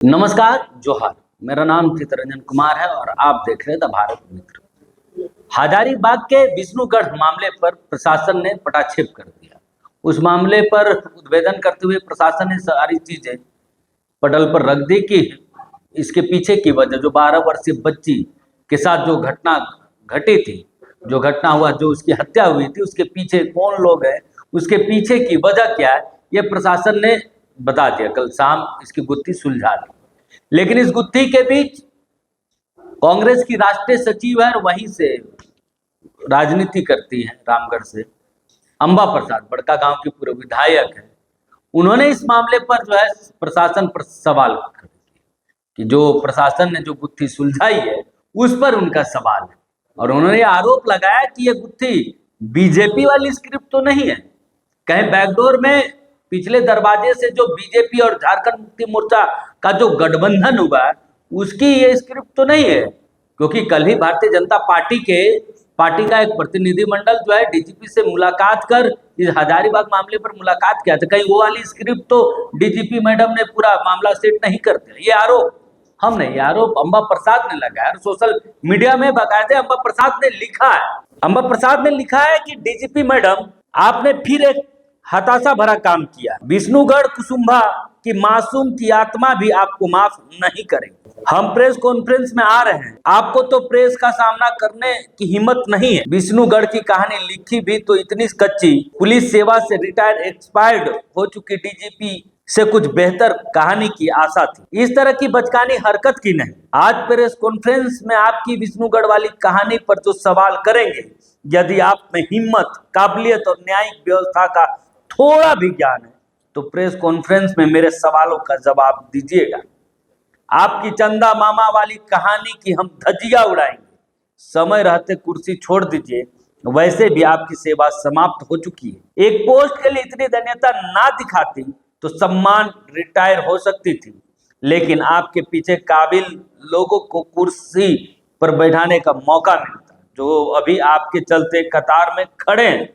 नमस्कार, जोहार। मेरा नाम चित्तरंजन कुमार है और आप देख रहे हैं द भारत मित्र। हजारीबाग के विष्णुगढ़ मामले पर प्रशासन ने पटाक्षेप कर दिया। उस मामले पर उद्भेदन करते हुए प्रशासन ने सारी चीजें पटल पर रख दी कि इसके पीछे की वजह, जो 12 वर्षीय बच्ची के साथ जो घटना घटी थी, जो घटना हुआ, जो उसकी हत्या हुई थी, उसके पीछे कौन लोग हैं, उसके पीछे की वजह क्या है, ये प्रशासन ने बता दिया। कल शाम इसकी गुत्थी सुलझा दी। लेकिन इस गुत्थी के बीच कांग्रेस की राष्ट्रीय सचिव है और वहीं से राजनीति करती है, रामगढ़ से अंबा प्रसाद, बड़का गांव की पूर्व विधायक है। उन्होंने इस मामले पर जो है प्रशासन पर सवाल खड़े किए कि जो प्रशासन ने जो गुत्थी सुलझाई है उस पर उनका सवाल है। और उन्होंने आरोप लगाया कि ये गुत्थी बीजेपी वाली स्क्रिप्ट तो नहीं है, कहीं बैकडोर में पिछले दरवाजे से जो बीजेपी और झारखंड मुक्ति मोर्चा का जो गठबंधन हुआ है उसकी ये स्क्रिप्ट तो नहीं है। क्योंकि कल ही भारतीय जनता पार्टी का एक प्रतिनिधिमंडल जो है डीजीपी से मुलाकात कर इस हजारीबाग मामले पर मुलाकात किया था। कहीं वो वाली स्क्रिप्ट तो डीजीपी मैडम ने पूरा मामला सेट नहीं करते। ये आरोप हम नहीं, ये आरोप अंबा प्रसाद ने लगाया। सोशल मीडिया में बाकायदे अंबा प्रसाद ने लिखा है, अंबा प्रसाद ने लिखा है कि डीजीपी मैडम, आपने फिर एक हताशा भरा काम किया। विष्णुगढ़ कुसुम्भा की मासूम की आत्मा भी आपको माफ नहीं करेगी। हम प्रेस कॉन्फ्रेंस में आ रहे हैं, आपको तो प्रेस का सामना करने की हिम्मत नहीं है। विष्णुगढ़ की कहानी लिखी भी तो इतनी कच्ची, पुलिस सेवा से रिटायर्ड एक्सपायर्ड हो चुकी डीजीपी से कुछ बेहतर कहानी की आशा थी। इस तरह की बचकानी हरकत की नहीं। आज प्रेस कॉन्फ्रेंस में आपकी विष्णुगढ़ वाली कहानी पर जो सवाल करेंगे, यदि आप में हिम्मत, काबिलियत और न्यायिक व्यवस्था का थोड़ा भी ज्ञान है तो प्रेस कॉन्फ्रेंस में मेरे सवालों का जवाब दीजिएगा। आपकी चंदा मामा वाली कहानी की हम धज्जियां उड़ाएंगे। समय रहते कुर्सी छोड़ दीजिए, वैसे भी आपकी सेवा समाप्त हो चुकी है। एक पोस्ट के लिए इतनी दयनीयता ना दिखाती तो सम्मान रिटायर हो सकती थी, लेकिन आपके पीछे काबिल लोगों को कुर्सी पर बैठाने का मौका मिलता, जो अभी आपके चलते कतार में खड़े हैं।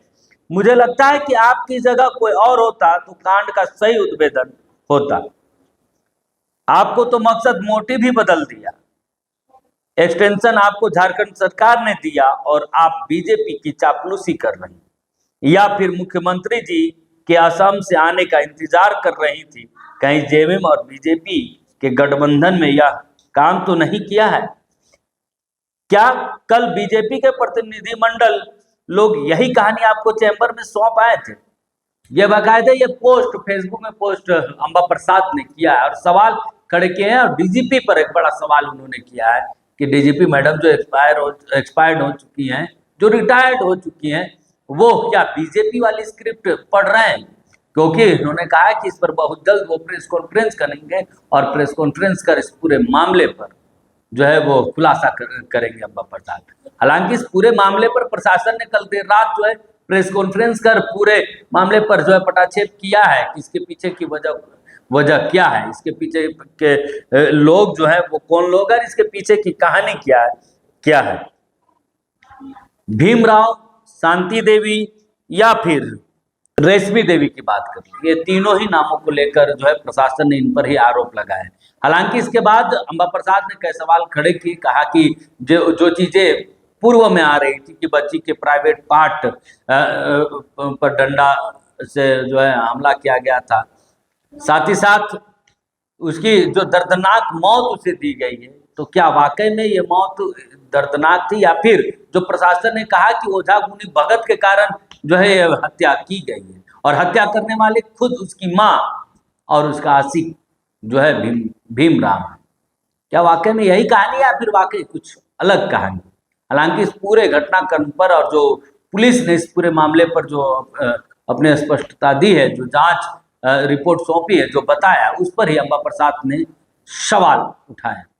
मुझे लगता है कि आपकी जगह कोई और होता तो कांड का सही उद्भेदन होता। आपको तो मकसद मोटिव ही बदल दिया। एक्सटेंशन आपको झारखंड सरकार ने दिया और आप बीजेपी की चापलूसी कर रही, या फिर मुख्यमंत्री जी के असम से आने का इंतजार कर रही थी। कहीं जेएमएम और बीजेपी के गठबंधन में यह काम तो नहीं किया है क्या? कल बीजेपी के प्रतिनिधिमंडल लोग यही कहानी आपको चैम्बर में सौंप आए थे। ये बाकायदे ये पोस्ट फेसबुक में पोस्ट अंबा प्रसाद ने किया है और सवाल खड़े किए हैं। और डीजीपी पर एक बड़ा सवाल उन्होंने किया है कि डीजीपी मैडम जो एक्सपायर्ड हो चुकी हैं, जो रिटायर्ड हो चुकी हैं, वो क्या बीजेपी वाली स्क्रिप्ट पढ़ रहे हैं? क्योंकि उन्होंने कहा कि इस पर बहुत जल्द वो प्रेस कॉन्फ्रेंस करेंगे और प्रेस कॉन्फ्रेंस कर इस पूरे मामले पर जो है वो खुलासा करेंगे अंबा प्रसाद। हालांकि इस पूरे मामले पर प्रशासन ने कल देर रात जो है प्रेस कॉन्फ्रेंस कर पूरे मामले पर जो है पटाक्षेप किया है कि इसके पीछे की वजह क्या है, इसके पीछे के लोग जो है वो कौन लोग हैं, इसके पीछे की कहानी क्या है। भीमराव, शांति देवी या फिर रेशमी देवी की बात करें, ये तीनों ही नामों को लेकर जो है प्रशासन ने इन पर ही आरोप लगाया। हालांकि इसके बाद अंबा प्रसाद ने कई सवाल खड़े किए, कहा कि जो चीजें पूर्व में आ रही थी कि बच्ची के प्राइवेट पार्ट पर डंडा से जो है हमला किया गया था, साथ ही साथ उसकी जो दर्दनाक मौत उसे दी गई है, तो क्या वाकई में ये मौत दर्दनाक थी, या फिर जो प्रशासन ने कहा कि ओझा गुनी भगत के कारण जो है हत्या की गई है और हत्या करने वाले खुद उसकी माँ और उसका आशिक जो है भीमराव है। क्या वाकई में यही कहानी है या फिर वाकई कुछ अलग कहानी? हालांकि इस पूरे घटनाक्रम पर और जो पुलिस ने इस पूरे मामले पर जो अपने स्पष्टता दी है, जो जांच रिपोर्ट सौंपी है, जो बताया, उस पर ही अंबा प्रसाद ने सवाल उठाया।